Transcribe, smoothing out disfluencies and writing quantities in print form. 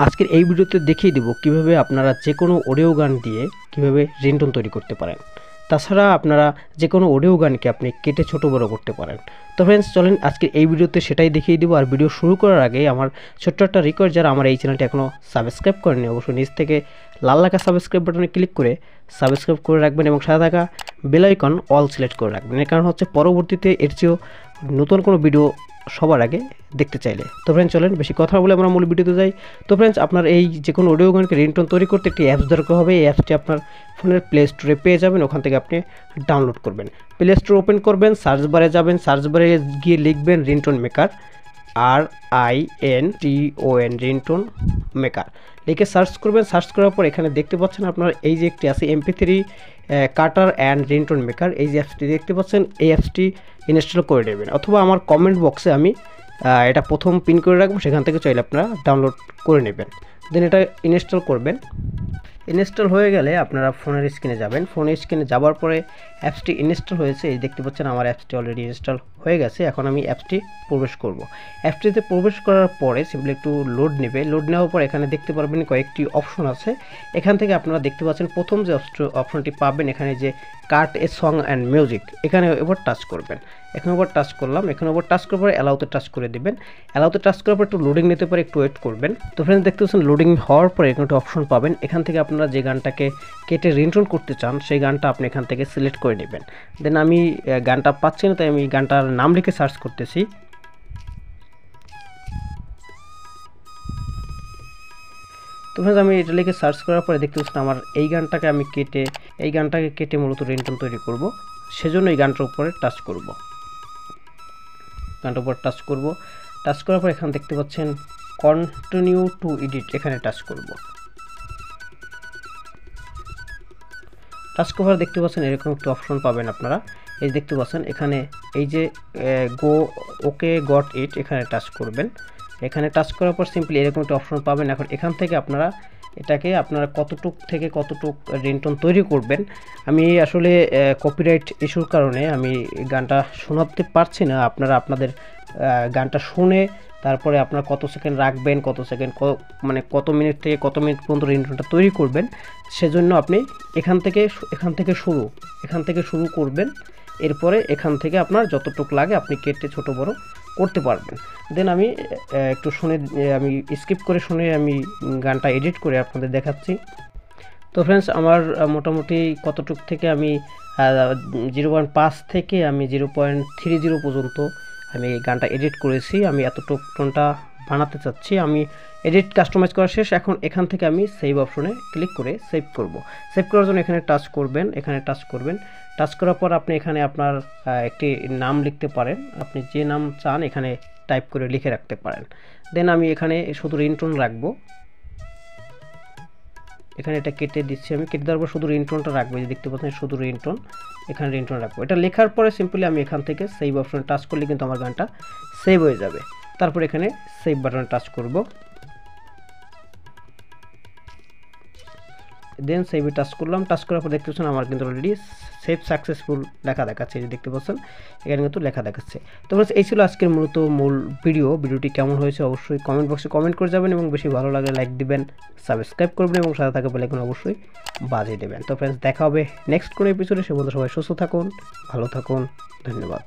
আজকের এই ভিডিওতে দেখিয়ে দেব কিভাবে আপনারা যে কোনো অডিও গান দিয়ে কিভাবে রিংটোন তৈরি করতে পারেন। তাছাড়া আপনারা যে কোনো অডিও গানকে আপনি কেটে ছোট বড় করতে পারেন। তো ফ্রেন্ডস চলেন আজকে এই ভিডিওতে সেটাই দেখিয়ে দেবো। আর ভিডিও শুরু করার আগে আমার ছোট্ট একটা রিকোয়েস্ট, যারা আমার এই চ্যানেলটি এখনও সাবস্ক্রাইব করেনি অবশ্যই নিচ থেকে লাল লেখা সাবস্ক্রাইব বাটনে ক্লিক করে সাবস্ক্রাইব করে রাখবেন এবং সাথে থাকা বেল আইকন অল সিলেক্ট করে রাখবেন। এর কারণ হচ্ছে পরবর্তীতে এর চেয়েও নতুন কোনো ভিডিও সবার আগে দেখতে চাইলে। তো ফ্রেন্ডস চলেন বেশি কথা বলে আমরা মূল ভিডিওতে যাই। তো ফ্রেন্ডস আপনার এই যে কোনো অডিও গানকে রিংটোন তৈরি করতে একটি অ্যাপস দরকার হবে। এই অ্যাপসটি আপনার ফোনের প্লে স্টোরে পেয়ে যাবেন, ওখান থেকে আপনি ডাউনলোড করবেন। প্লে স্টোর ওপেন করবেন, সার্চ বারে যাবেন, সার্চ বারে গিয়ে লিখবেন ringtone maker, RINTON ringtone maker লিখে সার্চ করবেন। সার্চ করার পর এখানে দেখতে পাচ্ছেন আপনার এই যে একটি আছে MP3 cutter and ringtone maker, এই যে অ্যাপসটি দেখতে পাচ্ছেন এই অ্যাপসটি ইনস্টল করে নেবেন, অথবা আমার কমেন্ট বক্সে আমি এটা প্রথম পিন করে রাখবো, সেখান থেকে চাইলে আপনারা ডাউনলোড করে নেবেন। দেন এটা ইনস্টল করবেন। ইনস্টল হয়ে গেলে আপনারা ফোনের স্ক্রিনে যাবেন। ফোনের স্ক্রিনে যাওয়ার পরে অ্যাপসটি ইনস্টল হয়েছে, এই দেখতে পাচ্ছেন আমার অ্যাপসটি অলরেডি ইনস্টল হয়ে গেছে। এখন আমি অ্যাপসটি প্রবেশ করব। অ্যাপসটিতে প্রবেশ করার পরে সিম্পলি একটু লোড নেবে। লোড নেওয়ার পর এখানে দেখতে পারবেন কয়েকটি অপশন আছে। এখান থেকে আপনারা দেখতে পাচ্ছেন প্রথম যে অপশনটি পাবেন এখানে যে কাট এ সং অ্যান্ড মিউজিক, এখানে এবার টাচ করবেন। এখানে ওপর টাচ করলাম, এখানে ওপর টাচ করার পরে অ্যালাউতে টাচ করে দেবেন। অ্যালাউতে টাচ করার পর একটু লোডিং নিতে পারে, একটু ওয়েট করবেন। তো ফ্রেন্ডস দেখতে পাচ্ছেন লোডিং হওয়ার পরে এখানে একটা অপশন পাবেন। এখান থেকে আপনারা যে গানটাকে কেটে রিংটোন করতে চান সেই গানটা আপনি এখান থেকে সিলেক্ট করে নেবেন। দেন আমি গানটা পাচ্ছি না, তাই আমি গানটার নাম লিখে সার্চ করতেছি। তো ফ্রেন্ডস আমি এটা লিখে সার্চ করার পরে দেখতে পাচ্ছেন আমার এই গানটাকে কেটে মূলত রিংটোন তৈরি করব। সেজন্য এই গানটার উপরে টাচ করব। গানটার উপর টাচ করব। টাচ করার পর এখানে দেখতে পাচ্ছেন কন্টিনিউ টু এডিট, এখানে টাচ করব। টাচ করার দেখতে পাচ্ছেন এরকম একটা অপশন পাবেন আপনারা। এই দেখতে পাচ্ছেন এখানে এই যে ওকে গট ইট, এখানে টাচ করবেন। এখানে টাচ করার পর সিম্পলি এরকম একটা অপশন পাবেন। এখন এখান থেকে আপনারা এটাকে আপনারা কতটুক থেকে কতটুক রিংটোন তৈরি করবেন। আমি আসলে কপিরাইট ইস্যুর কারণে আমি গানটা শোনাতে পারছি না। আপনারা আপনাদের গানটা শুনে তারপরে আপনারা কত সেকেন্ড রাখবেন, কত সেকেন্ড মানে কত মিনিট থেকে কত মিনিট পর্যন্ত রিংটোনটা তৈরি করবেন, সেজন্য আপনি এখান থেকে শুরু করবেন। এরপরে এখান থেকে আপনার যতটুকু লাগে আপনি কেটে ছোট বড় করতে পারবেন। দেন আমি একটু শুনে আমি স্কিপ করে শুনে আমি গানটা এডিট করে আপনাদের দেখাচ্ছি। তো ফ্রেন্ডস আমার মোটামুটি কতটুক থেকে আমি 0.5 থেকে আমি 0.30 পর্যন্ত আমি গানটা এডিট করেছি। আমি এতটুক টোনটা বানাতে চাচ্ছি। আমি এডিট কাস্টমাইজ করা শেষ। এখন এখান থেকে আমি সেভ অপশনে ক্লিক করে সেভ করব। সেভ করার জন্য এখানে টাচ করবেন, টাচ করার পর আপনি এখানে আপনার একটি নাম লিখতে পারেন। আপনি যে নাম চান এখানে টাইপ করে লিখে রাখতে পারেন। দেন আমি এখানে শুধু রিংটোন রাখবো। এখানে এটা কেটে দিচ্ছি, আমি কেটে দেওয়ার পর শুধু রিংটোনটা রাখবো। যে দেখতে পাচ্ছেন শুধু রিংটোন, এখানে রিংটোন রাখবো। এটা লেখার পরে সিম্পলি আমি এখান থেকে সেভ অপশনে টাচ করলে কিন্তু আমার গানটা সেভ হয়ে যাবে। তারপর এখানে সেভ বাটনে টাচ করব। দেন সেভে টাচ করলাম। টাচ করার পর দেখতে পাচ্ছেন আমার কিন্তু অলরেডি সেভ সাকসেসফুল লেখা দেখাচ্ছে। যে দেখতে পাচ্ছেন এখানে কিন্তু লেখা দেখাচ্ছে। তো বস এই ছিল আজকের মূল ভিডিওটি কেমন হয়েছে অবশ্যই কমেন্ট বক্সে কমেন্ট করে যাবেন এবং বেশি ভালো লাগলে লাইক দিবেন, সাবস্ক্রাইব করবেন এবং সাথে থাকা বেল আইকন অবশ্যই বাজিয়ে দেবেন। তো ফ্রেন্ডস দেখা হবে নেক্সট কোনো এপিসোডে। সে পর্যন্ত সবাই সুস্থ থাকুন, ভালো থাকুন, ধন্যবাদ।